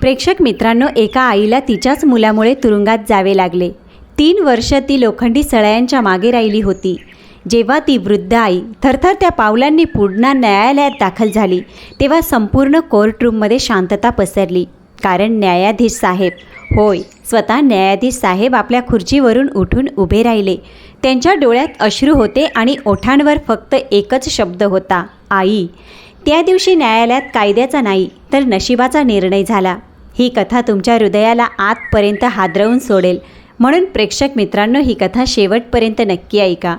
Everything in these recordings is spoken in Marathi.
प्रेक्षक मित्रांनो, एका आईला तिच्याच मुलामुळे तुरुंगात जावे लागले। 3 वर्ष ती लोखंडी सळयांच्या मागे राहिली होती। जेव्हा ती वृद्ध आई थरथरत्या पावलांनी पुन्हा न्यायालयात दाखल झाली, तेव्हा संपूर्ण कोर्टरूममध्ये शांतता पसरली। कारण न्यायाधीश साहेब, होय स्वतः न्यायाधीश साहेब आपल्या खुर्चीवरून उठून उभे राहिले। त्यांच्या डोळ्यात अश्रू होते आणि ओठांवर फक्त एकच शब्द होता, आई। त्या दिवशी न्यायालयात कायद्याचा नाही तर नशिबाचा निर्णय झाला। ही कथा तुमच्या हृदयाला आतपर्यंत हादरवून सोडेल, म्हणून प्रेक्षक मित्रांनो, ही कथा शेवटपर्यंत नक्की ऐका,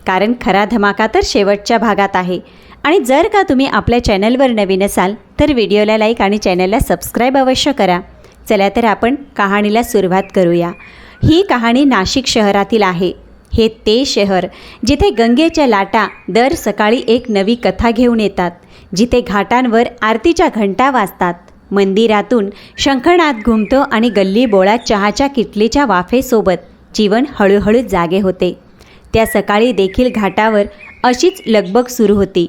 कारण खरा धमाका तर शेवटच्या भागात आहे। आणि जर का तुम्ही आपल्या चॅनलवर नवीन असाल तर व्हिडिओला लाईक आणि चॅनलला सबस्क्राईब अवश्य करा। चला तर आपण कहाणीला सुरुवात करूया। ही कहाणी नाशिक शहरातील आहे। हे ते शहर जिथे गंगेच्या लाटा दर सकाळी एक नवी कथा घेऊन येतात, जिथे घाटांवर आरतीच्या घंटा वाजतात, मंदिरातून शंखनाद घुमतो आणि गल्ली बोळात चहाच्या किटलीच्या वाफेसोबत जीवन हळूहळू जागे होते। त्या सकाळी देखील घाटावर अशीच लगबग सुरू होती।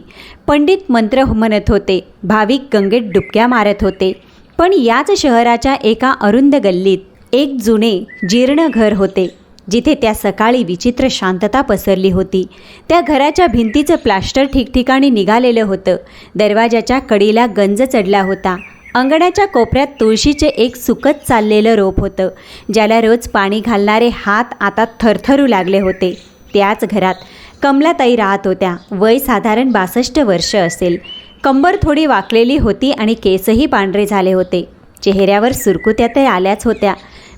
पंडित मंत्र म्हणत होते, भाविक गंगेत डुबक्या मारत होते। पण याच शहराच्या एका अरुंद गल्लीत एक जुने जीर्ण घर होते, जिथे त्या सकाळी विचित्र शांतता पसरली होती। त्या घराच्या भिंतीचं प्लास्टर ठिकठिकाणी निघालेलं होतं। दरवाजाच्या कडीला गंज चढला होता। अंगणाच्या कोपऱ्यात तुळशीचे एक सुकत चाललेलं रोप होतं, ज्याला रोज पाणी घालणारे हात आता थरथरू लागले होते। त्याच घरात कमलाताई राहत होत्या। वय साधारण 62 वर्ष असेल। कंबर थोडी वाकलेली होती आणि केसही पांढरे झाले होते। चेहऱ्यावर सुरकुत्या तर आल्याच होत्या,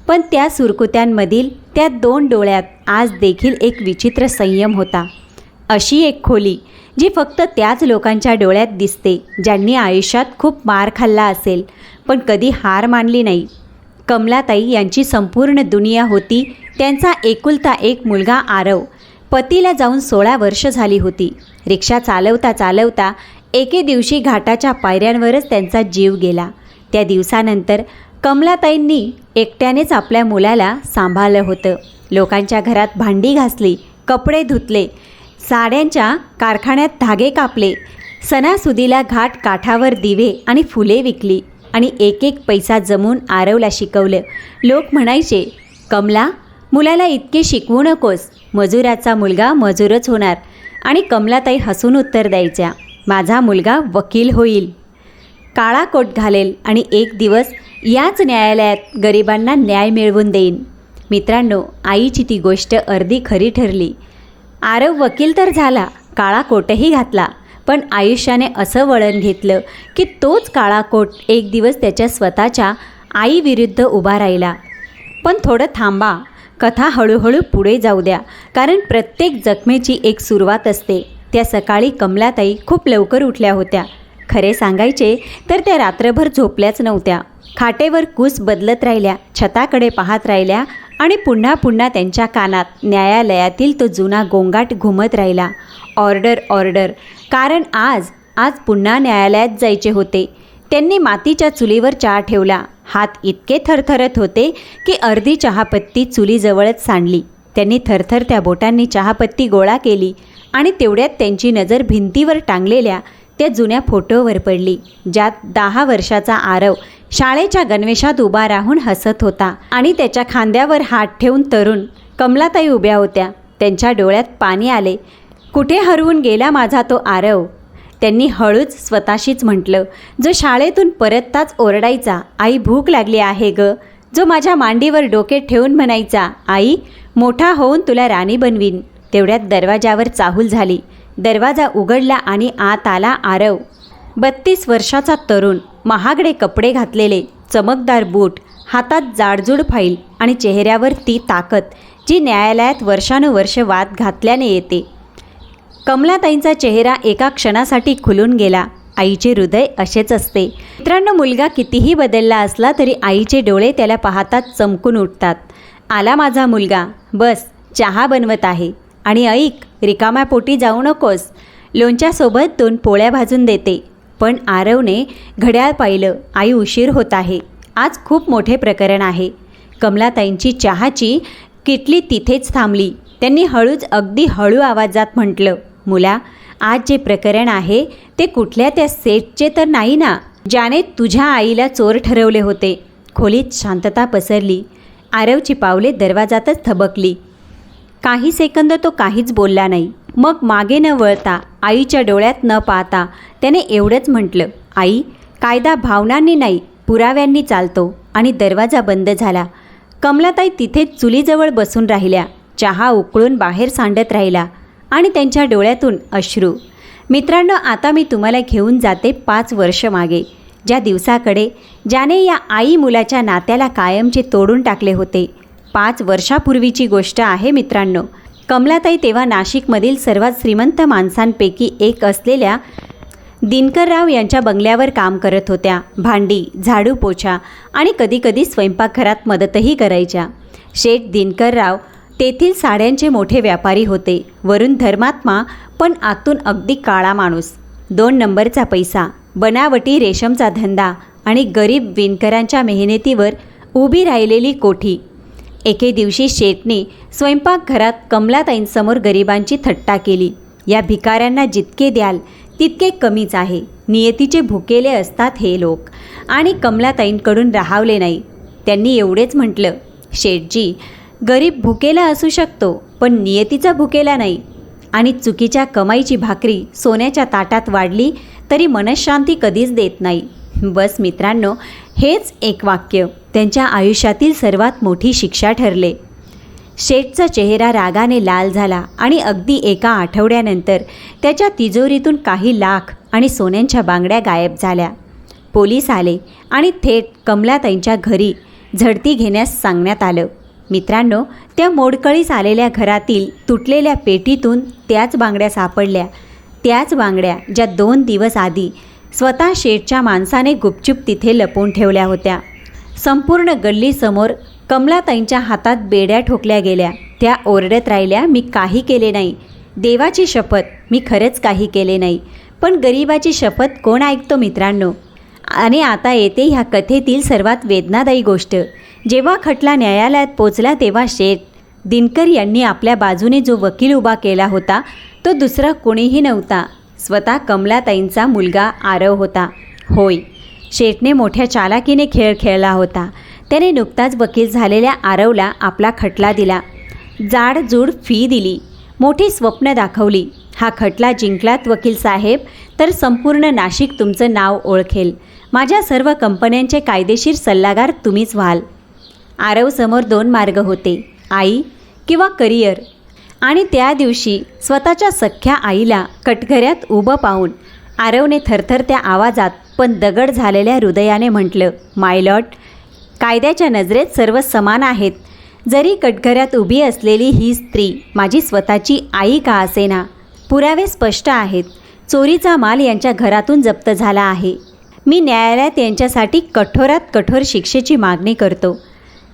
पण त्या सुरकुत्यांमधील त्या 2 डोळ्यात आज देखील एक विचित्र संयम होता। अशी एक खोली जी फक्त त्याच लोकांच्या डोळ्यात दिसते ज्यांनी आयुष्यात खूप मार खाल्ला असेल, पण कधी हार मानली नाही। कमलाताई यांची संपूर्ण दुनिया होती त्यांचा एकुलता एक मुलगा आरव। पतीला जाऊन 16 वर्ष झाली होती। रिक्षा चालवता चालवता एके दिवशी घाटाच्या पायऱ्यांवरच त्यांचा जीव गेला। त्या दिवसानंतर कमलाताईंनी एकट्यानेच आपल्या मुलाला सांभाळलं होतं। लोकांच्या घरात भांडी घासली, कपडे धुतले, साड्यांच्या कारखान्यात धागे कापले, सणासुदीला घाट काठावर दिवे आणि फुले विकली आणि एक एक पैसा जमून आरवला शिकवलं। लोक म्हणायचे, कमला, मुलाला इतके शिकवू नकोस, मजुराचा मुलगा मजूरच होणार। आणि कमलाताई हसून उत्तर द्यायच्या, माझा मुलगा वकील होईल, काळा कोट घालेल आणि एक दिवस याच न्यायालयात गरिबांना न्याय मिळवून देईन। मित्रांनो, आईची ती गोष्ट अर्धी खरी ठरली। आरव वकील तर झाला, काळा कोटही घातला, पण आयुष्याने असं वळण घेतलं की तोच काळा कोट एक दिवस त्याच्या स्वतःच्या आईविरुद्ध उभा राहिला। पण थोडं थांबा, कथा हळूहळू पुढे जाऊ द्या, कारण प्रत्येक जखमेची एक सुरुवात असते। त्या सकाळी कमलाताई खूप लवकर उठल्या होत्या। खरे सांगायचे तर त्या रात्रभर झोपल्याच नव्हत्या। खाटेवर कूस बदलत राहिल्या, छताकडे पाहत राहिल्या आणि पुन्हा पुन्हा त्यांच्या कानात न्यायालयातील तो जुना गोंगाट घुमत राहिला, ऑर्डर ऑर्डर। कारण आज पुन्हा न्यायालयात जायचे होते। त्यांनी मातीच्या चुलीवर चहा ठेवला। हात इतके थरथरत होते की अर्धी चहापत्ती चुलीजवळच सांडली। त्यांनी थरथरत्या बोटांनी चहापत्ती गोळा केली आणि तेवढ्यात त्यांची नजर भिंतीवर टांगलेल्या त्या जुन्या फोटोवर पडली, ज्यात 10 वर्षाचा आरव शाळेच्या गणवेशात उभा राहून हसत होता आणि त्याच्या खांद्यावर हात ठेवून तरुण कमलाताई उभ्या होत्या। त्यांच्या डोळ्यात पाणी आले। कुठे हरवून गेला माझा तो आरव, त्यांनी हळूच स्वतःशीच म्हटलं, जो शाळेतून परतताच ओरडायचा, आई भूक लागली आहे ग, जो माझ्या मांडीवर डोके ठेवून म्हणायचा, आई मोठा होऊन तुला राणी बनवीन। तेवढ्यात दरवाजावर चाहूल झाली। दरवाजा उघडला आणि आत आला आरव। 32 वर्षाचा तरुण, महागडे कपडे घातलेले, चमकदार बूट, हातात जाडजूड फाईल आणि चेहऱ्यावर ती ताकद जी न्यायालयात वर्षानुवर्ष वाद घातल्याने येते। कमलाताईंचा चेहरा एका क्षणासाठी खुलून गेला। आईचे हृदय असेच असते मित्रांनो। मुलगा कितीही बदलला असला तरी आईचे डोळे त्याला पाहताच चमकून उठतात। आला माझा मुलगा, बस चहा बनवत आहे। आणि ऐक, रिकाम्या पोटी जाऊ नकोस, लोणच्यासोबत 2 पोळ्या भाजून देते। पण आरवने घड्याळ पाहिलं, आई उशीर होत आहे, आज खूप मोठे प्रकरण आहे। कमलाताईंची चहाची किटली तिथेच थांबली। त्यांनी हळूच, अगदी हळू आवाजात म्हटलं, मुला, आज जे प्रकरण आहे ते कुठल्या त्या सेठचे तर नाही ना, ज्याने तुझ्या आईला चोर ठरवले होते। खोलीत शांतता पसरली. आरवची पावले दरवाजातच थबकली. काही सेकंद तो काहीच बोलला नाही. मग मागे न वळता, आईच्या डोळ्यात न पाहता त्याने एवढंच म्हटलं, आई, कायदा भावनांनी नाही पुराव्यांनी चालतो. आणि दरवाजा बंद झाला. कमलाताई तिथेच चुलीजवळ बसून राहिल्या. चहा उकळून बाहेर सांडत राहिला आणि त्यांच्या डोळ्यातून अश्रू. मित्रांनो, आता मी तुम्हाला घेऊन जाते 5 वर्ष मागे, ज्या दिवसाकडे ज्याने या आई मुलाच्या नात्याला कायमचे तोडून टाकले होते. 5 वर्षापूर्वीची गोष्ट आहे मित्रांनो. कमलाताई तेव्हा नाशिकमधील सर्वात श्रीमंत माणसांपैकी एक असलेल्या दिनकरराव यांच्या बंगल्यावर काम करत होत्या. भांडी, झाडू, पोछा आणि कधीकधी स्वयंपाकघरात मदतही करायच्या. शेठ दिनकरराव तेथील साड्यांचे मोठे व्यापारी होते. वरून धर्मात्मा, पण आतून अगदी काळा माणूस. 2 नंबरचा पैसा, बनावटी रेशमचा धंदा आणि गरीब विणकरांच्या मेहनतीवर उभी राहिलेली कोठी. एके दिवशी शेठने स्वयंपाकघरात कमलाताईंसमोर गरिबांची थट्टा केली. या भिकाऱ्यांना जितके द्याल तितके कमीच आहे. नियतीचे भुकेले असतात हे लोक. आणि कमलाताईंकडून राहावले नाही. त्यांनी एवढेच म्हटलं, शेठजी, गरीब भुकेला असू शकतो, पण नियतीचा भुकेला नाही. आणि चुकीच्या कमाईची भाकरी सोन्याच्या ताटात वाढली तरी मनःशांती कधीच देत नाही. बस मित्रांनो, हेच एक वाक्य त्यांच्या आयुष्यातील सर्वात मोठी शिक्षा ठरले. शेठचा चेहरा रागाने लाल झाला आणि अगदी एका आठवड्यानंतर त्याच्या तिजोरीतून काही लाख आणि सोन्यांच्या बांगड्या गायब झाल्या. पोलीस आले आणि थेट कमलाताईंच्या घरी झडती घेण्यास सांगण्यात आलं. मित्रांनो, त्या मोडकळीस आलेल्या घरातील तुटलेल्या पेटीतून त्याच बांगड्या सापडल्या. त्याच बांगड्या ज्या 2 दिवस आधी स्वतः शेठच्या माणसाने गुपचूप तिथे लपवून ठेवल्या होत्या. संपूर्ण गल्लीसमोर कमलाताईंच्या हातात बेड्या ठोकल्या गेल्या. त्या ओरडत राहिल्या, मी काही केले नाही, देवाची शपथ, मी खरंच काही केले नाही. पण गरिबाची शपथ कोण ऐकतो मित्रांनो. आणि आता येते ह्या कथेतील सर्वात वेदनादायी गोष्ट. जेव्हा खटला न्यायालयात पोचला तेव्हा शेठ दिनकर यांनी आपल्या बाजूने जो वकील उभा केला होता तो दुसरा कोणीही नव्हता, स्वतः कमलाताईंचा मुलगा आरव होता. होय, शेठने मोठ्या चालाकीने खेळ खेळला होता. त्याने नुकताच वकील झालेल्या आरवला आपला खटला दिला. जाडजूड फी दिली, मोठी स्वप्न दाखवली. हा खटला जिंकलात वकील साहेब तर संपूर्ण नाशिक तुमचं नाव ओळखेल. माझ्या सर्व कंपन्यांचे कायदेशीर सल्लागार तुम्हीच व्हाल. आरवसमोर 2 मार्ग होते, आई किंवा करिअर. आणि त्या दिवशी स्वतःच्या सख्ख्या आईला कटघऱ्यात उभं पाहून आरवने थरथरत्या आवाजात पण दगड झालेल्या हृदयाने म्हटलं, माय लॉर्ड, कायद्याच्या नजरेत सर्व समान आहेत. जरी कटघऱ्यात उभी असलेली ही स्त्री माझी स्वतःची आई का असेना, पुरावे स्पष्ट आहेत. चोरीचा माल यांच्या घरातून जप्त झाला आहे. मी न्यायालयात यांच्यासाठी कठोरात कठोर शिक्षेची मागणी करतो.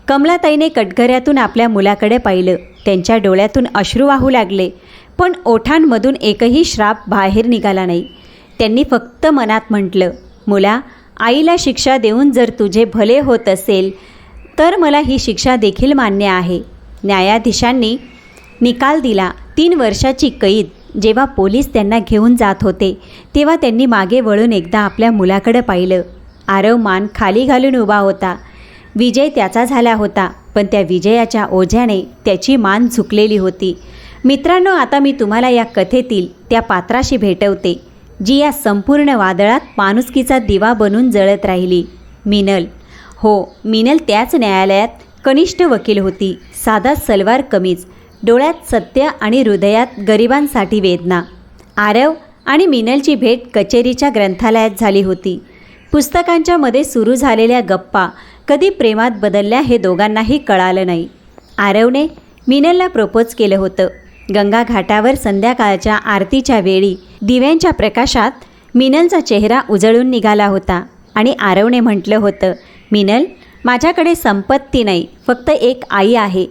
कमलाताईने कटघऱ्यातून आपल्या मुलाकडे पाहिलं. त्यांच्या डोळ्यातून अश्रू वाहू लागले, पण ओठांमधून एकही श्राप बाहेर निघाला नाही. त्यांनी फक्त मनात म्हटलं, मुला, आईला शिक्षा देऊन जर तुझे भले होत असेल तर मला ही शिक्षा देखील मान्य आहे. न्यायाधीशांनी निकाल दिला, 3 वर्षाची कैद. जेव्हा पोलीस त्यांना घेऊन जात होते तेव्हा त्यांनी मागे वळून एकदा आपल्या मुलाकडे पाहिलं. आरव मान खाली घालून उभा होता. विजय त्याचा झाला होता, पण त्या विजयाच्या ओझ्याने त्याची मान झुकलेली होती. मित्रांनो, आता मी तुम्हाला या कथेतील त्या पात्राशी भेटवते जी या संपूर्ण वादळात माणुसकीचा दिवा बनून जळत राहिली. मिनल. हो, मिनल त्याच न्यायालयात कनिष्ठ वकील होती. साधा सलवार कमीज, डोळ्यात सत्य आणि हृदयात गरिबांसाठी वेदना. आरव आणि मिनलची भेट कचेरीच्या ग्रंथालयात झाली होती. पुस्तकांच्या मध्ये सुरू झालेल्या गप्पा कधी प्रेमात बदलल्या हे दोघांनाही कळालं नाही. आरवने मिनलला प्रपोज केलं होतं. गंगा घाटावर संध्याकाळच्या आरतीच्या वेळी दिव्यांच्या प्रकाशात मिनलचा चेहरा उजळून निघाला होता आणि आरवने म्हटलं होतं, मिनल, माझ्याकडे संपत्ती नाही, फक्त एक आई आहे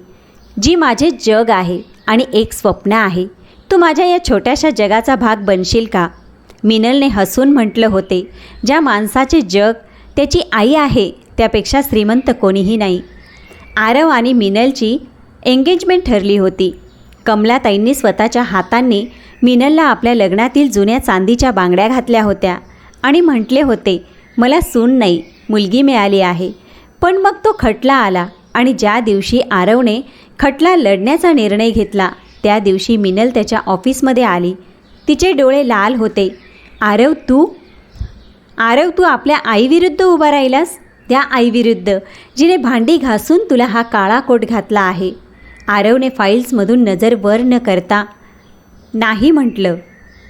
जी माझे जग आहे आणि एक स्वप्न आहे. तू माझ्या या छोट्याशा जगाचा भाग बनशील का? मिनलने हसून म्हटलं होते, ज्या माणसाचे जग त्याची आई आहे त्यापेक्षा श्रीमंत कोणीही नाही. आरव आणि मिनलची एंगेजमेंट ठरली होती. कमलाताईंनी स्वतःच्या हातांनी मिनलला आपल्या लग्नातील जुन्या चांदीच्या बांगड्या घातल्या होत्या आणि म्हटले होते, मला सून नाही, मुलगी मिळाली आहे. पण मग तो खटला आला आणि ज्या दिवशी आरवने खटला लढण्याचा निर्णय घेतला त्या दिवशी मिनल त्याच्या ऑफिसमध्ये आली. तिचे डोळे लाल होते. आरव तू आपल्या आईविरुद्ध उभा राहिलास, त्या आईविरुद्ध जिने भांडी घासून तुला हा काळा कोट घातला आहे. आरवने फाईल्समधून नजर वर न करता नाही म्हटलं.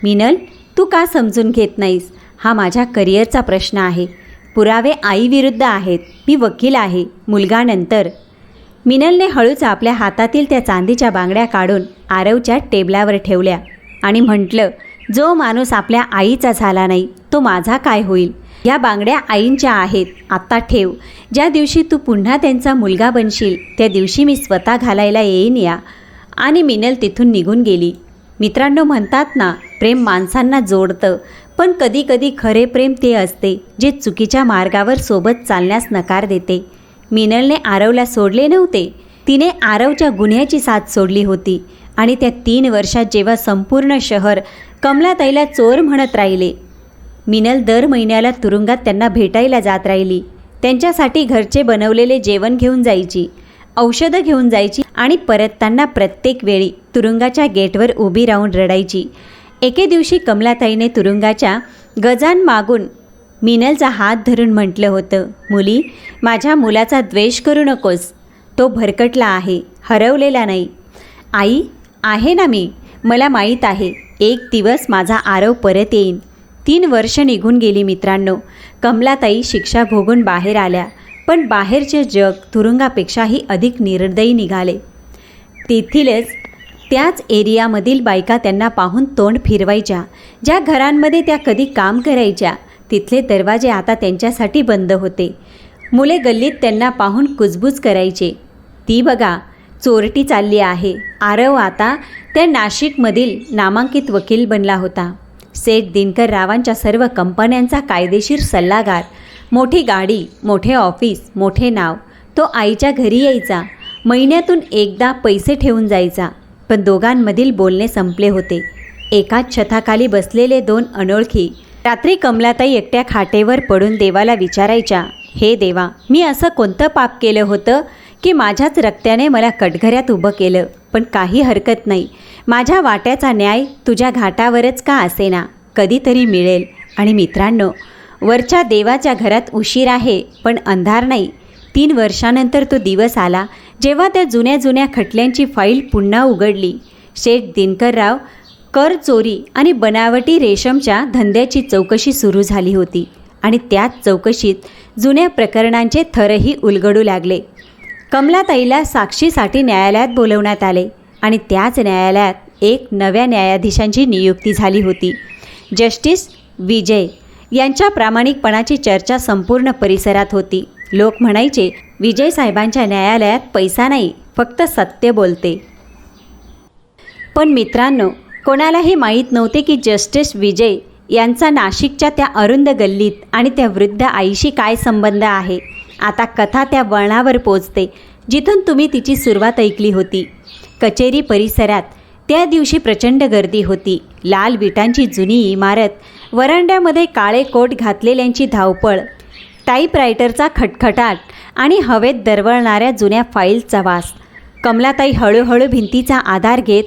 मिनल, तू का समजून घेत नाहीस? हा माझ्या करिअरचा प्रश्न आहे. पुरावे आईविरुद्ध आहेत. मी वकील आहे, मुलगा नंतर. मिनलने हळूच आपल्या हातातील त्या चांदीच्या बांगड्या काढून आरवच्या टेबलावर ठेवल्या आणि म्हटलं, जो माणूस आपल्या आईचा झाला नाही तो माझा काय होईल? या बांगड्या आईंच्या आहेत, आत्ता ठेव. ज्या दिवशी तू पुन्हा त्यांचा मुलगा बनशील त्या दिवशी मी स्वतः घालायला येईन या. आणि मिनल तिथून निघून गेली. मित्रांनो, म्हणतात ना, प्रेम माणसांना जोडतं, पण कधी कधी खरे प्रेम ते असते जे चुकीच्या मार्गावर सोबत चालण्यास नकार देते. मिनलने आरवला सोडले नव्हते. तिने आरवच्या गुन्ह्याची साथ सोडली होती आणि त्या 3 वर्षात जेव्हा संपूर्ण शहर कमलाताईला चोर म्हणत राहिले, मिनल दर महिन्याला तुरुंगात त्यांना भेटायला जात राहिली. त्यांच्यासाठी घरचे बनवलेले जेवण घेऊन जायची, औषधं घेऊन जायची आणि परतताना प्रत्येक वेळी तुरुंगाच्या गेटवर उभी राहून रडायची. एके दिवशी कमलाताईने तुरुंगाच्या गजांमागून मिनलचा हात धरून म्हटलं होतं, मुली, माझ्या मुलाचा द्वेष करू नकोस. तो भरकटला आहे, हरवलेला नाही. आई, आहे ना मी. मला माहीत आहे एक दिवस माझा आरव परत येईन. 3 वर्ष निघून गेली मित्रांनो. कमलाताई शिक्षा भोगून बाहेर आल्या, पण बाहेरचे जग तुरुंगापेक्षाही अधिक निर्दयी निघाले. तेथीलच त्याच एरियामधील बायका त्यांना पाहून तोंड फिरवायच्या. ज्या घरांमध्ये त्या कधी काम करायच्या तिथले दरवाजे आता त्यांच्यासाठी बंद होते. मुले गल्लीत त्यांना पाहून कुजबूज करायचे. ती बघा, चोरटी चालली आहे. आरव आता त्या नाशिकमधील नामांकित वकील बनला होता. सेठ दिनकर रावांच्या सर्व कंपन्यांचा कायदेशीर सल्लागार. मोठी गाडी, मोठे ऑफिस, मोठे नाव. तो आईच्या घरी यायचा. महिन्यातून एकदा पैसे ठेवून जायचा. पण दोघांमधील बोलणे संपले होते. एकाच छताखाली बसलेले 2 अनोळखी. रात्री कमलाताई एकट्या खाटेवर पडून देवाला विचारायच्या, हे देवा, मी असं कोणतं पाप केलं होतं की माझ्याच रक्त्याने मला कटघऱ्यात उभं केलं? पण काही हरकत नाही. माझ्या वाट्याचा न्याय तुझ्या घाटावरच का असेना, कधीतरी मिळेल. आणि मित्रांनो, वरच्या देवाच्या घरात उशीर आहे पण अंधार नाही. 3 वर्षानंतर तो दिवस आला जेव्हा त्या जुन्या खटल्यांची फाईल पुन्हा उघडली. शेठ दिनकरराव कर चोरी आणि बनावटी रेशमच्या धंद्याची चौकशी सुरू झाली होती आणि त्याच चौकशीत जुन्या प्रकरणांचे थरही उलगडू लागले. कमलाताईला साक्षीसाठी न्यायालयात बोलवण्यात आले आणि त्याच न्यायालयात एक नव्या न्यायाधीशांची नियुक्ती झाली होती. जस्टिस विजय यांच्या प्रामाणिकपणाची चर्चा संपूर्ण परिसरात होती. लोक म्हणायचे, विजय साहेबांच्या न्यायालयात पैसा नाही, फक्त सत्य बोलते. पण मित्रांनो, कोणालाही माहीत नव्हते की जस्टिस विजय यांचा नाशिकच्या त्या अरुंद गल्लीत आणि त्या वृद्ध आईशी काय संबंध आहे. आता कथा त्या वळणावर पोचते जिथून तुम्ही तिची सुरुवात ऐकली होती. कचेरी परिसरात त्या दिवशी प्रचंड गर्दी होती. लाल विटांची जुनी इमारत, वरांड्यामध्ये काळे कोट घातलेल्यांची धावपळ, टाईपरायटरचा खटखटाट आणि हवेत दरवळणाऱ्या जुन्या फाईल्सचा वास. कमलाताई हळूहळू भिंतीचा आधार घेत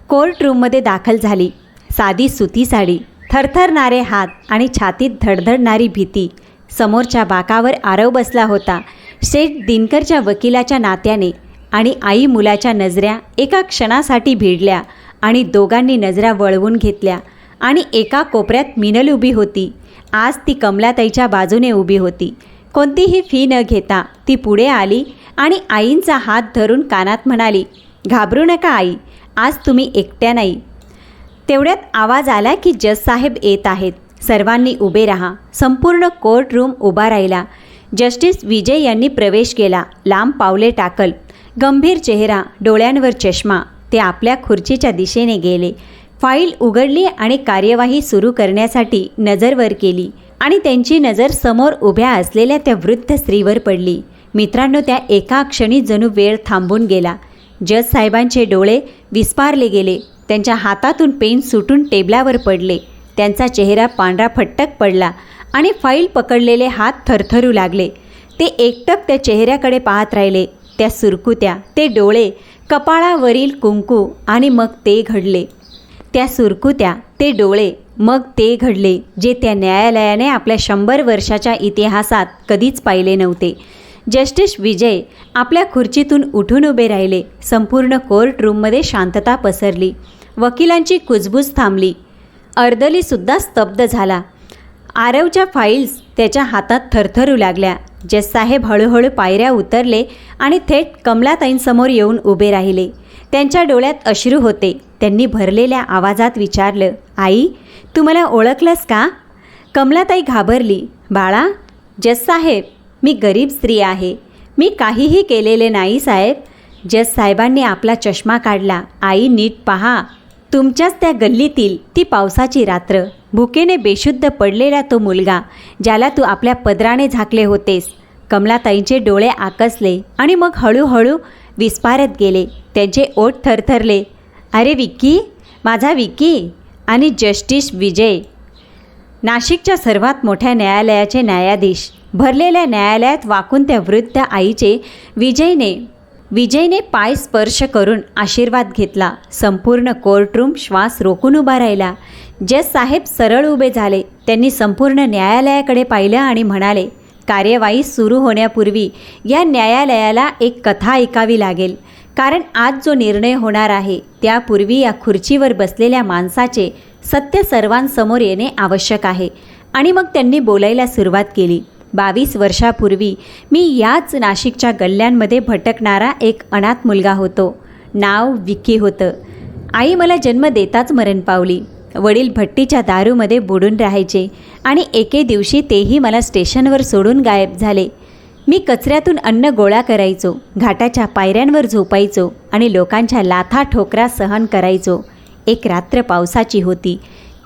कोर्टरूममध्ये दाखल झाली. साधी सुती साडी, थरथरणारे हात आणि छातीत धडधडणारी भीती. समोरच्या बाकावर आरव बसला होता. शेठ दिनकरच्या वकिलाच्या नात्याने आणि आई मुलाच्या नजऱ्या एका क्षणासाठी भिडल्या आणि दोघांनी नजरा वळवून घेतल्या. आणि एका कोपऱ्यात मिनल उभी होती. आज ती कमलाताईच्या बाजूने उभी होती. कोणतीही फी न घेता ती पुढे आली आणि आईंचा हात धरून कानात म्हणाली, घाबरू नका आई, आज तुम्ही एकट्या नाही. तेवढ्यात आवाज आला की जज साहेब येत आहेत. सर्वांनी उभे राहा. संपूर्ण कोर्ट रूम उभा राहिला. जस्टिस विजय यांनी प्रवेश केला. लांब पावले टाकल, गंभीर चेहरा, डोळ्यांवर चष्मा. ते आपल्या खुर्चीच्या दिशेने गेले. फाईल उघडली आणि कार्यवाही सुरू करण्यासाठी नजर वर केली आणि त्यांची नजर समोर उभ्या असलेल्या त्या वृद्ध स्त्रीवर पडली. मित्रांनो, त्या एका क्षणी जणू वेळ थांबून गेला. जज साहेबांचे डोळे विस्पारले गेले. त्यांच्या हातातून पेन सुटून टेबलावर पडले. त्यांचा चेहरा पांढरा फट्टक पडला आणि फाईल पकडलेले हात थरथरू लागले. ते एकटक त्या चेहऱ्याकडे पाहत राहिले. त्या सुरकुत्या, ते डोळे, कपाळावरील कुंकू, आणि मग ते घडले. त्या सुरकुत्या, ते डोळे, मग ते घडले जे त्या न्यायालयाने आपल्या 100 वर्षाच्या इतिहासात कधीच पाहिले नव्हते. जस्टिस विजय आपल्या खुर्चीतून उठून उभे राहिले. संपूर्ण कोर्ट रूममध्ये शांतता पसरली. वकिलांची कुजबूज थांबली. अर्दलीसुद्धा स्तब्ध झाला. आरवच्या फाईल्स त्याच्या हातात थरथरू लागल्या. जजसाहेब हळूहळू पायऱ्या उतरले आणि थेट कमलाताईंसमोर येऊन उभे राहिले. त्यांच्या डोळ्यात अश्रू होते. त्यांनी भरलेल्या आवाजात विचारलं, आई, तू मला ओळखलंस का? कमलाताई घाबरली. बाळा, जजसाहेब, मी गरीब स्त्री आहे. मी काहीही केलेले नाही साहेब. जजसाहेबांनी आपला चष्मा काढला. आई, नीट पहा. तुमच्याच त्या गल्लीतील ती पावसाची रात्र, भुकेने बेशुद्ध पडलेला तो मुलगा ज्याला तू आपल्या पदराने झाकले होतेस. कमलाताईंचे डोळे आकसले आणि मग हळूहळू विस्फारत गेले. त्यांचे ओठ थरथरले. अरे विक्की, माझा विक्की. आणि जस्टिस विजय, नाशिकच्या सर्वात मोठ्या न्यायालयाचे न्यायाधीश. भरलेल्या न्यायालयात वाकून त्या वृद्ध आईचे विजयने पाय स्पर्श करून आशीर्वाद घेतला. संपूर्ण कोर्टरूम श्वास रोखून उभा राहिला. जजसाहेब सरळ उभे झाले. त्यांनी संपूर्ण न्यायालयाकडे पाहिलं आणि म्हणाले, कार्यवाही सुरू होण्यापूर्वी या न्यायालयाला एक कथा ऐकावी लागेल. कारण आज जो निर्णय होणार आहे त्यापूर्वी या खुर्चीवर बसलेल्या माणसाचे सत्य सर्वांसमोर येणे आवश्यक आहे. आणि मग त्यांनी बोलायला सुरुवात केली. 22 वर्षापूर्वी मी याच नाशिकच्या गल्ल्यांमध्ये भटकणारा एक अनाथ मुलगा होतो. नाव विक्की होतं. आई मला जन्म देताच मरण पावली. वडील भट्टीच्या दारूमध्ये बुडून राहायचे आणि एके दिवशी तेही मला स्टेशनवर सोडून गायब झाले. मी कचऱ्यातून अन्न गोळा करायचो, घाटाच्या पायऱ्यांवर झोपायचो आणि लोकांच्या लाथा ठोकरा सहन करायचो. एक रात्र पावसाची होती.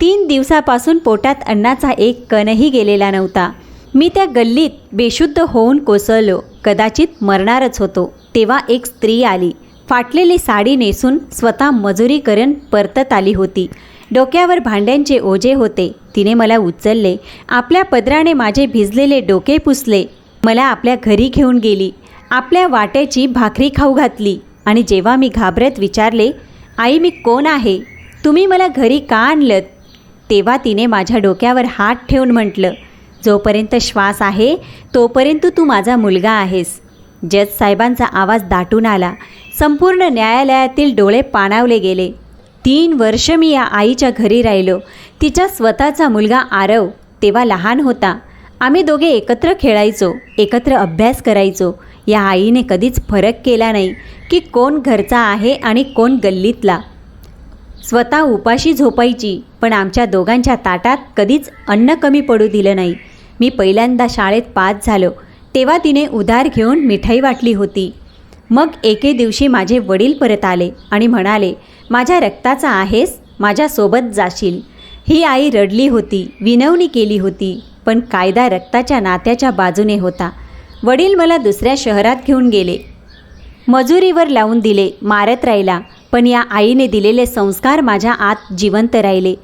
3 दिवसापासून पोटात अन्नाचा एक कणही गेलेला नव्हता. मी त्या गल्लीत बेशुद्ध होऊन कोसळलो. कदाचित मरणारच होतो. तेव्हा एक स्त्री आली. फाटलेली साडी नेसून स्वतः मजुरी करून परतत आली होती. डोक्यावर भांड्यांचे ओझे होते. तिने मला उचलले. आपल्या पदराने माझे भिजलेले डोके पुसले. मला आपल्या घरी घेऊन गेली. आपल्या वाट्याची भाकरी खाऊ घातली. आणि जेव्हा मी घाबरत विचारले, आई, मी कोण आहे? तुम्ही मला घरी का आणलंत? तेव्हा तिने माझ्या डोक्यावर हात ठेवून म्हटलं, जोपर्यंत श्वास आहे तोपर्यंत तू माझा मुलगा आहेस. जज साहेबांचा आवाज दाटून आला. संपूर्ण न्यायालयातील डोळे पाणावले गेले. 3 वर्ष मी या आईच्या घरी राहिलो. तिचा स्वतःचा मुलगा आरव तेव्हा लहान होता. आम्ही दोघे एकत्र खेळायचो, एकत्र अभ्यास करायचो. या आईने कधीच फरक केला नाही की कोण घरचा आहे आणि कोण गल्लीतला. स्वतः उपाशी झोपायची, पण आमच्या दोघांच्या ताटात कधीच अन्न कमी पडू दिलं नाही. मी पहिल्यांदा शाळेत पास झालो तेव्हा तिने उधार घेऊन मिठाई वाटली होती. मग एके दिवशी माझे वडील परत आले आणि म्हणाले, माझ्या रक्ताचा आहेस, माझ्यासोबत जाशील. ही आई रडली होती, विनवणी केली होती, पण कायदा रक्ताच्या नात्याच्या बाजूने होता. वडील मला दुसऱ्या शहरात घेऊन गेले. मजुरीवर लावून दिले, मारत राहिला. पण या आईने दिलेले संस्कार माझ्या आत जिवंत राहिले.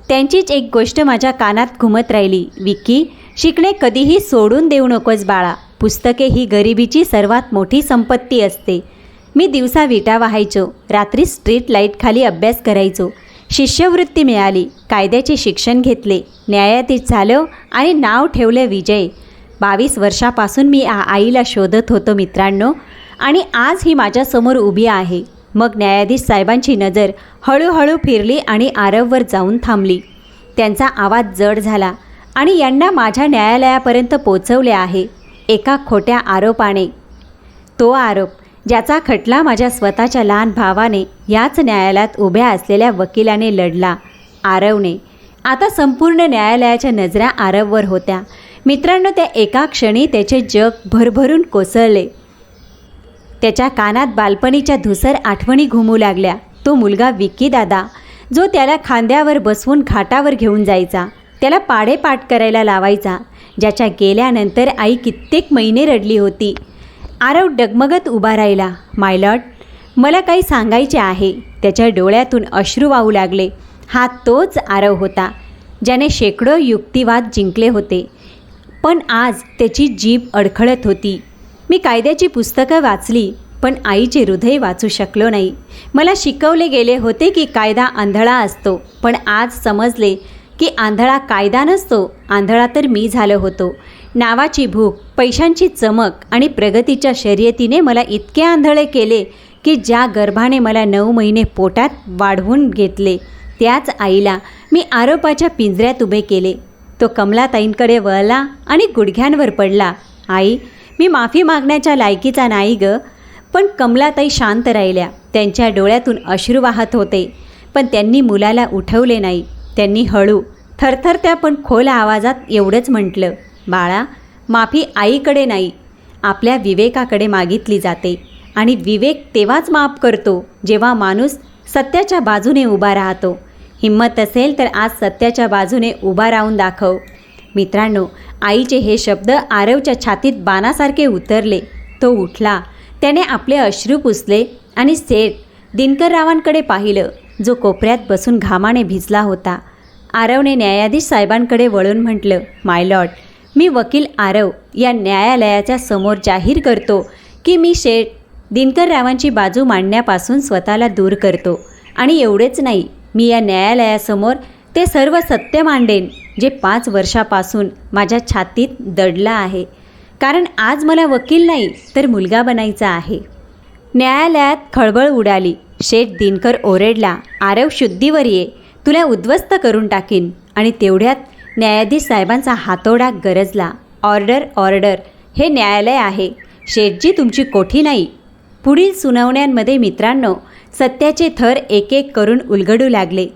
त्यांचीच एक गोष्ट माझ्या कानात घुमत राहिली, विक्की, शिकणे कधीही सोडून देऊ नकोस बाळा. पुस्तके ही गरिबीची सर्वात मोठी संपत्ती असते. मी दिवसा विटा वाहायचो, रात्री स्ट्रीट लाईटखाली अभ्यास करायचो. शिष्यवृत्ती मिळाली, कायद्याचे शिक्षण घेतले, न्यायाधीश झालो आणि नाव ठेवले विजय. 22 वर्षापासून मी आईला शोधत होतो मित्रांनो, आणि आज ही माझ्यासमोर उभी आहे. मग न्यायाधीश साहेबांची नजर हळूहळू फिरली आणि आरववर जाऊन थांबली. त्यांचा आवाज जड झाला, आणि यांना माझ्या न्यायालयापर्यंत पोचवले आहे एका खोट्या आरोपाने. तो आरोप ज्याचा खटला माझ्या स्वतःच्या लहान भावाने याच न्यायालयात उभ्या असलेल्या वकिलाने लढला, आरवने. आता संपूर्ण न्यायालयाच्या नजरा आरववर होत्या. मित्रांनो, त्या एका क्षणी त्याचे जग भरभरून कोसळले. त्याच्या कानात बालपणीच्या धुसर आठवणी घुमू लागल्या. तो मुलगा विक्की दादा, जो त्याला खांद्यावर बसवून घाटावर घेऊन जायचा, त्याला पाढेपाठ करायला लावायचा, ज्याच्या गेल्यानंतर आई कित्येक महिने रडली होती. आरव डगमगत उभा राहिला. माय लॉर्ड, मला काही सांगायचे आहे. त्याच्या डोळ्यातून अश्रू वाहू लागले. हा तोच आरव होता ज्याने शेकडो युक्तिवाद जिंकले होते, पण आज त्याची जीभ अडखळत होती. मी कायद्याची पुस्तकं वाचली, पण आईचे हृदय वाचू शकलो नाही. मला शिकवले गेले होते की कायदा आंधळा असतो, पण आज समजले की आंधळा कायदा नसतो, आंधळा तर मी झालो होतो. नावाची भूक, पैशांची चमक आणि प्रगतीच्या शर्यतीने मला इतके आंधळे केले की ज्या गर्भाने मला 9 महिने पोटात वाढवून घेतले, त्याच आईला मी आरोपाच्या पिंजऱ्यात उभे केले. तो कमलाताईंकडे वळला आणि गुडघ्यांवर पडला. आई, मी माफी मागण्याच्या लायकीचा नाही ग. पण कमलाताई शांत राहिल्या. त्यांच्या डोळ्यातून अश्रू वाहत होते, पण त्यांनी मुलाला उठवले नाही. त्यांनी हळू, थरथरत्या पण खोल आवाजात एवढंच म्हटलं, बाळा, माफी आईकडे नाही, आपल्या विवेकाकडे मागितली जाते. आणि विवेक तेव्हाच माफ करतो जेव्हा माणूस सत्याच्या बाजूने उभा राहतो. हिम्मत असेल तर आज सत्याच्या बाजूने उभा राहून दाखव. मित्रांनो, आईचे हे शब्द आरवच्या छातीत बाणासारखे उतरले. तो उठला. त्याने आपले अश्रू पुसले आणि सेठ दिनकररावांकडे पाहिलं, जो कोपऱ्यात बसून घामाने भिजला होता. आरवने न्यायाधीश साहेबांकडे वळून म्हटलं, माय लॉर्ड, मी वकील आरव या न्यायालयाच्या समोर जाहीर करतो की मी सेठ दिनकररावांची बाजू मांडण्यापासून स्वतःला दूर करतो. आणि एवढेच नाही, मी या न्यायालयासमोर ते सर्व सत्य मांडेन जे 5 वर्षापासून माझ्या छातीत दडलं आहे. कारण आज मला वकील नाही तर मुलगा बनायचा आहे. न्यायालयात खळबळ उडाली. शेठ दिनकर ओरडला, आरव, शुद्धीवर ये, तुला उद्ध्वस्त करून टाकीन. आणि तेवढ्यात न्यायाधीश साहेबांचा हातोडा गरजला. ऑर्डर, ऑर्डर, हे न्यायालय आहे, शेठजी तुमची कोठी नाही. पुढील सुनावण्यांमध्ये मित्रांनो, सत्याचे थर एक एक करून उलगडू लागले.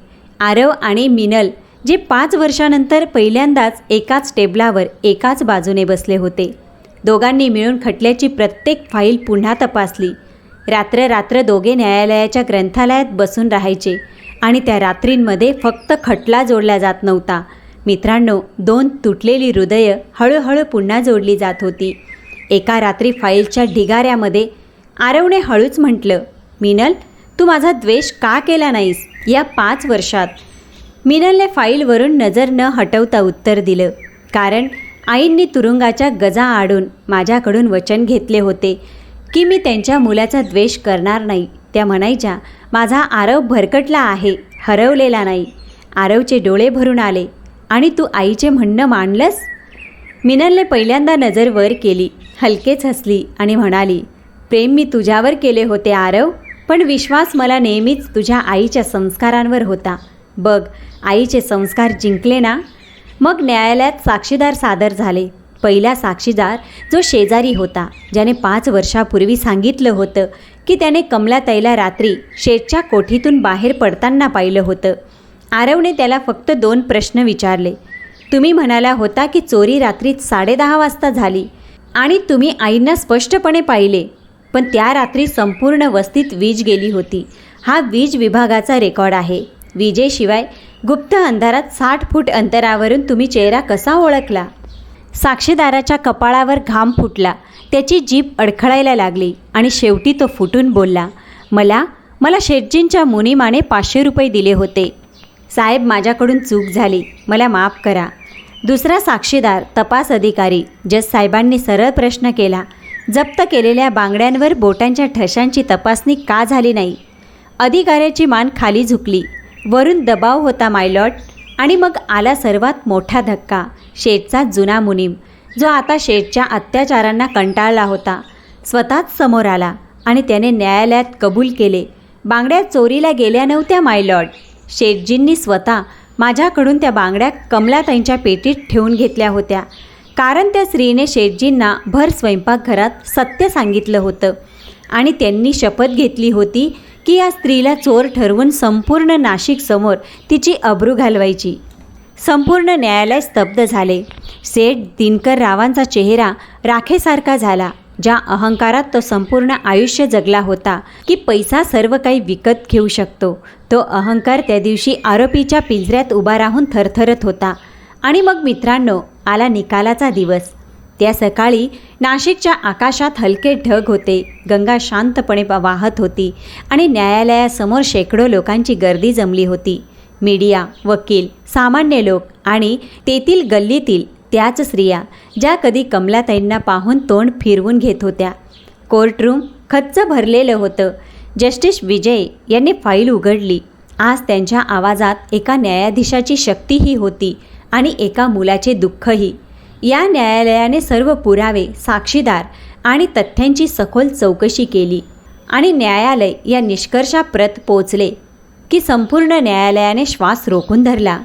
आरव आणि मिनल, जे 5 वर्षानंतर पहिल्यांदाच एकाच टेबलावर एकाच बाजूने बसले होते, दोघांनी मिळून खटल्याची प्रत्येक फाईल पुन्हा तपासली. रात्र रात्र दोघे न्यायालयाच्या ग्रंथालयात बसून राहायचे आणि त्या रात्रींमध्ये फक्त खटला जोडला जात नव्हता. मित्रांनो, 2 तुटलेली हृदयं हळूहळू पुन्हा जोडली जात होती. एका रात्री फाईलच्या ढिगाऱ्यामध्ये आरवने हळूच म्हटलं, मिनल, तू माझा द्वेष का केला नाहीस या 5 वर्षात? मिनलने फाईलवरून नजर न हटवता उत्तर दिलं, कारण आईंनी तुरुंगाच्या गजा आडून माझ्याकडून वचन घेतले होते की मी त्यांच्या मुलाचा द्वेष करणार नाही. त्या म्हणायच्या, माझा आरव भरकटला आहे, हरवलेला नाही. आरवचे डोळे भरून आले. आणि तू आईचे म्हणणं मानलंस? मिनलने पहिल्यांदा नजर वर केली, हलकेच हसली आणि म्हणाली, प्रेम मी तुझ्यावर केले होते आरव, पण विश्वास मला नेहमीच तुझ्या आईच्या संस्कारांवर होता. बघ, आईचे संस्कार जिंकले ना. मग न्यायालयात साक्षीदार सादर झाले. पहिला साक्षीदार जो शेजारी होता, ज्याने 5 वर्षापूर्वी सांगितलं होतं की त्याने कमलाताईला रात्री शेठच्या कोठीतून बाहेर पडताना पाहिलं होतं. आरवने त्याला फक्त 2 प्रश्न विचारले. तुम्ही म्हणाला होता की चोरी रात्री 10:30 वाजता झाली आणि तुम्ही आईंना स्पष्टपणे पाहिले, पण त्या रात्री संपूर्ण वस्तीत वीज गेली होती. हा वीज विभागाचा रेकॉर्ड आहे. विजेशिवाय गुप्त अंधारात 60 फूट अंतरावरून तुम्ही चेहरा कसा ओळखला? साक्षीदाराच्या कपाळावर घाम फुटला. त्याची जीभ अडखळायला लागली आणि शेवटी तो फुटून बोलला, मला शेठजींच्या मुनीमाने 500 रुपये दिले होते. साहेब, माझ्याकडून चूक झाली, मला माफ करा. दुसरा साक्षीदार तपास अधिकारी जज साहेबांनी सरळ प्रश्न केला, जप्त केलेल्या बांगड्यांवर बोटांच्या ठशांची तपासणी का झाली नाही? अधिकाऱ्याची मान खाली झुकली. वरून दबाव होता माय लॉर्ड. आणि मग आला सर्वात मोठा धक्का. शेठचा जुना मुनीम, जो आता शेठच्या अत्याचारांना कंटाळला होता, स्वतःच समोर आला आणि त्याने न्यायालयात कबूल केले, बांगड्या चोरीला गेल्या नव्हत्या माय लॉर्ड. शेठजींनी स्वतः माझ्याकडून त्या बांगड्या कमलाताईंच्या पेटीत ठेवून घेतल्या होत्या, कारण त्या स्त्रीने शेठजींना भर स्वयंपाकघरात सत्य सांगितलं होतं आणि त्यांनी शपथ घेतली होती की या स्त्रीला चोर ठरवून संपूर्ण नाशिकसमोर तिची अब्रू घालवायची. संपूर्ण न्यायालय स्तब्ध झाले. सेठ दिनकररावांचा चेहरा राखेसारखा झाला. ज्या अहंकारात तो संपूर्ण आयुष्य जगला होता की पैसा सर्व काही विकत घेऊ शकतो, तो अहंकार त्या दिवशी आरोपीच्या पिंजऱ्यात उभा राहून थरथरत होता. आणि मग मित्रांनो, आला निकालाचा दिवस. त्या सकाळी नाशिकच्या आकाशात हलके ढग होते. गंगा शांतपणे वाहत होती आणि न्यायालयासमोर शेकडो लोकांची गर्दी जमली होती. मीडिया, वकील, सामान्य लोक आणि तेथील गल्लीतील त्याच स्त्रिया ज्या कधी कमलाताईंना पाहून तोंड फिरवून घेत होत्या. कोर्टरूम खच्च भरलेलं होतं. जस्टिस विजय यांनी फाईल उघडली. आज त्यांच्या आवाजात एका न्यायाधीशाची शक्तीही होती आणि एका मुलाचे दुःखही. या न्यायालयाने सर्व पुरावे, साक्षीदार आणि तथ्यांची सखोल चौकशी केली आणि न्यायालय या निष्कर्षाप्रत पोचले की संपूर्ण न्यायालयाने श्वास रोखून धरला.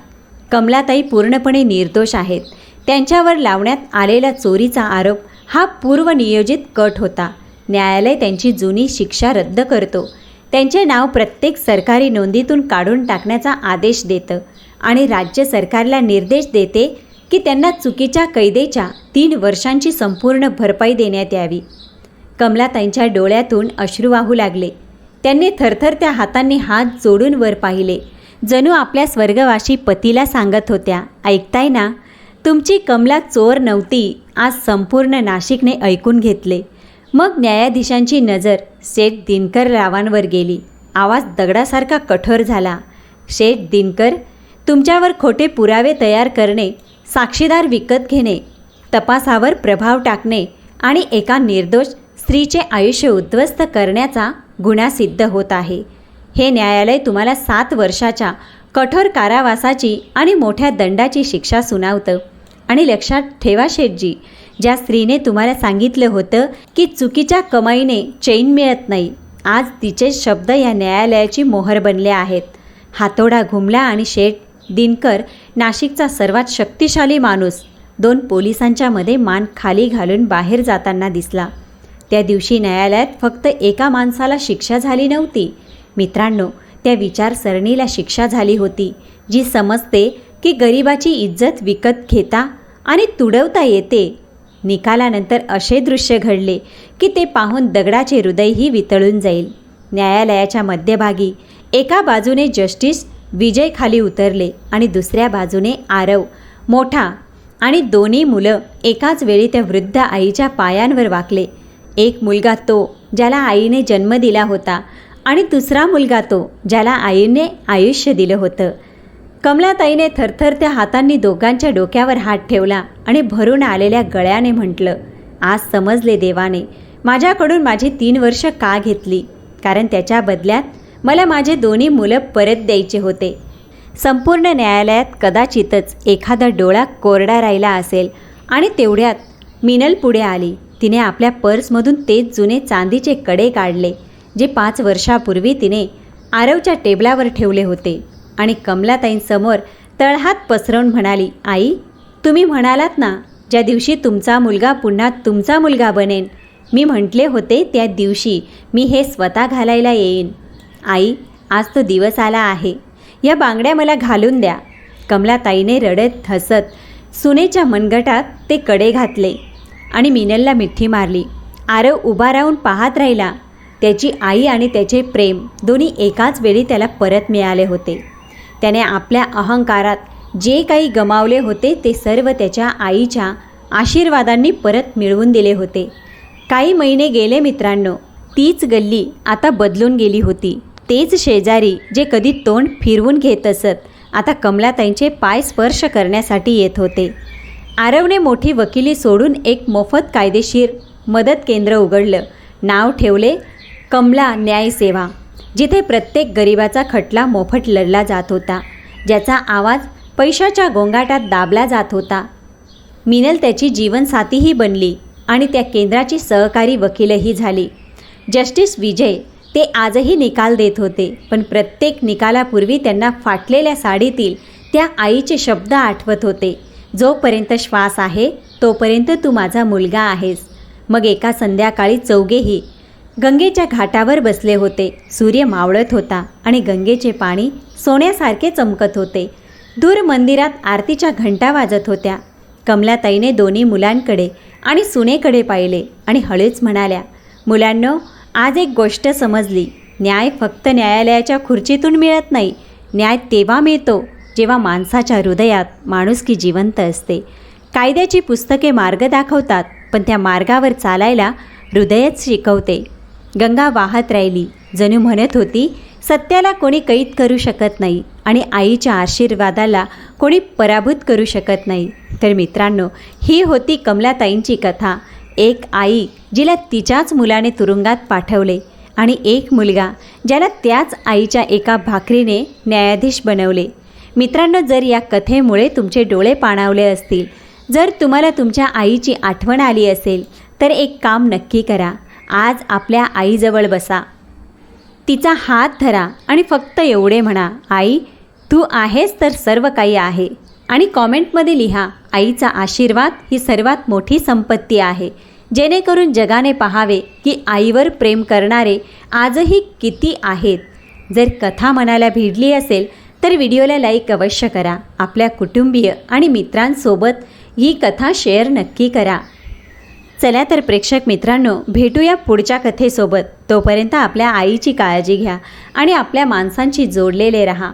कमलाताई पूर्णपणे निर्दोष आहेत. त्यांच्यावर लावण्यात आलेला चोरीचा आरोप हा पूर्वनियोजित कट होता. न्यायालय त्यांची जुनी शिक्षा रद्द करतो. त्यांचे नाव प्रत्येक सरकारी नोंदीतून काढून टाकण्याचा आदेश देतं आणि राज्य सरकारला निर्देश देते की त्यांना चुकीच्या कैदेच्या 3 वर्षांची संपूर्ण भरपाई देण्यात यावी. कमलाताईंच्या डोळ्यातून अश्रू वाहू लागले. त्यांनी थरथरत्या हातांनी हात जोडून वर पाहिले, जणू आपल्या स्वर्गवासी पतीला सांगत होत्या, ऐकताय ना, तुमची कमला चोर नव्हती. आज संपूर्ण नाशिकने ऐकून घेतले. मग न्यायाधीशांची नजर शेठ दिनकर रावांवर गेली. आवाज दगडासारखा कठोर झाला. शेठ दिनकर, तुमच्यावर खोटे पुरावे तयार करणे, साक्षीदार विकत घेणे, तपासावर प्रभाव टाकणे आणि एका निर्दोष स्त्रीचे आयुष्य उद्ध्वस्त करण्याचा गुन्हा सिद्ध होत आहे. हे न्यायालय तुम्हाला 7 वर्षाच्या कठोर कारावासाची आणि मोठ्या दंडाची शिक्षा सुनावतं. आणि लक्षात ठेवा शेठजी, ज्या स्त्रीने तुम्हाला सांगितलं होतं की चुकीच्या कमाईने चैन मिळत नाही, आज तिचे शब्द या न्यायालयाची मोहर बनले आहेत. हातोडा घुमला आणि शेठ दिनकर, नाशिकचा सर्वात शक्तिशाली माणूस, 2 पोलिसांच्या मध्ये मान खाली घालून बाहेर जाताना दिसला. त्या दिवशी न्यायालयात फक्त एका माणसाला शिक्षा झाली नव्हती मित्रांनो, त्या विचारसरणीला शिक्षा झाली होती जी समजते की गरिबाची इज्जत विकत घेता आणि तुडवता येते. निकालानंतर असे दृश्य घडले की ते पाहून दगडाचे हृदयही वितळून जाईल. न्यायालयाच्या मध्यभागी एका बाजूने जस्टिस विजय खाली उतरले आणि दुसऱ्या बाजूने आरव मोठा आणि 2 मुलं एकाच वेळी त्या वृद्ध आईच्या पायांवर वाकले. एक मुलगा तो ज्याला आईने जन्म दिला होता आणि दुसरा मुलगा तो ज्याला आईने आयुष्य दिलं होतं. कमलाताईने थरथरत्या हातांनी दोघांच्या डोक्यावर हात ठेवला आणि भरून आलेल्या गळ्याने म्हटलं, आज समजले देवाने, माझ्याकडून माझी 3 वर्ष का घेतली, कारण त्याच्या बदल्यात मला माझे 2 मुलं परत द्यायचे होते. संपूर्ण न्यायालयात कदाचितच एखादा डोळा कोरडा राहिला असेल आणि तेवढ्यात मिनल पुढे आली. तिने आपल्या पर्समधून तेच जुने चांदीचे कडे काढले जे 5 वर्षापूर्वी तिने आरवच्या टेबलावर ठेवले होते आणि कमलाताईंसमोर तळहात पसरवून म्हणाली, आई, तुम्ही म्हणालात ना, ज्या दिवशी तुमचा मुलगा पुन्हा तुमचा मुलगा बनेन, मी म्हटले होते त्या दिवशी मी हे स्वतः घालायला येईन. आई, आज तो दिवस आला आहे. या बांगड्या मला घालून द्या. कमलाताईने रडत हसत सुनेच्या मनगटात ते कडे घातले आणि मिनलला मिठी मारली. आरव उभा राहून पाहत राहिला. त्याची आई आणि त्याचे प्रेम दोन्ही एकाच वेळी त्याला परत मिळाले होते. त्याने आपल्या अहंकारात जे काही गमावले होते ते सर्व त्याच्या आईच्या आशीर्वादांनी परत मिळवून दिले होते. काही महिने गेले मित्रांनो. तीच गल्ली आता बदलून गेली होती. तेच शेजारी जे कधी तोंड फिरवून घेत असत, आता कमलाताईंचे पाय स्पर्श करण्यासाठी येत होते. आरवने मोठी वकिली सोडून एक मोफत कायदेशीर मदत केंद्र उघडलं. नाव ठेवले कमला न्याय सेवा, जिथे प्रत्येक गरिबाचा खटला मोफत लढला जात होता, ज्याचा आवाज पैशाच्या गोंगाटात दाबला जात होता. मिनल त्याची जीवनसाथीही बनली आणि त्या केंद्राची सहकारी वकीलही झाली. जस्टिस विजय ते आजही निकाल देत होते, पण प्रत्येक निकालापूर्वी त्यांना फाटलेल्या साडीतील त्या आईचे शब्द आठवत होते, जोपर्यंत श्वास आहे तोपर्यंत तू माझा मुलगा आहेस. मग एका संध्याकाळी चौघेही गंगेच्या घाटावर बसले होते. सूर्य मावळत होता आणि गंगेचे पाणी सोन्यासारखे चमकत होते. दूर मंदिरात आरतीच्या घंटा वाजत होत्या. कमलाताईने 2 मुलांकडे आणि सुनेकडे पाहिले आणि हळूच म्हणाल्या, मुलांनो, आज एक गोष्ट समजली. न्याय फक्त न्यायालयाच्या खुर्चीतून मिळत नाही. न्याय तेव्हा मिळतो जेव्हा माणसाच्या हृदयात माणुसकी जिवंत असते. कायद्याची पुस्तके मार्ग दाखवतात, पण त्या मार्गावर चालायला हृदयच शिकवते. गंगा वाहत राहिली, जणू म्हणत होती, सत्याला कोणी कैद करू शकत नाही आणि आईच्या आशीर्वादाला कोणी पराभूत करू शकत नाही. तर मित्रांनो, ही होती कमलाताईंची कथा. एक आई जिला तिच्याच मुलाने तुरुंगात पाठवले आणि एक मुलगा ज्याला त्याच आईच्या एका भाकरीने न्यायाधीश बनवले. मित्रांनो, जर या कथेमुळे तुमचे डोळे पाणावले असतील, जर तुम्हाला तुमच्या आईची आठवण आली असेल, तर एक काम नक्की करा. आज आपल्या आईजवळ बसा, तिचा हात धरा आणि फक्त एवढे म्हणा, आई तू आहेस तर सर्व काही आहे. आणि कॉमेंटमध्ये लिहा, आईचा आशीर्वाद ही सर्वात मोठी संपत्ती आहे. जेणेकरून जगाने पाहावे की आईवर प्रेम करणारे आजही किती आहेत. जर कथा मनाला भिडली असेल तर व्हिडिओला लाईक अवश्य करा. आपल्या कुटुंबीय आणि मित्रांसोबत ही कथा शेअर नक्की करा. चला तर प्रेक्षक मित्रांनो, भेटूया पुढच्या कथेसोबत. तोपर्यंत आपल्या आईची काळजी घ्या आणि आपल्या माणसांशी जोडलेले रहा.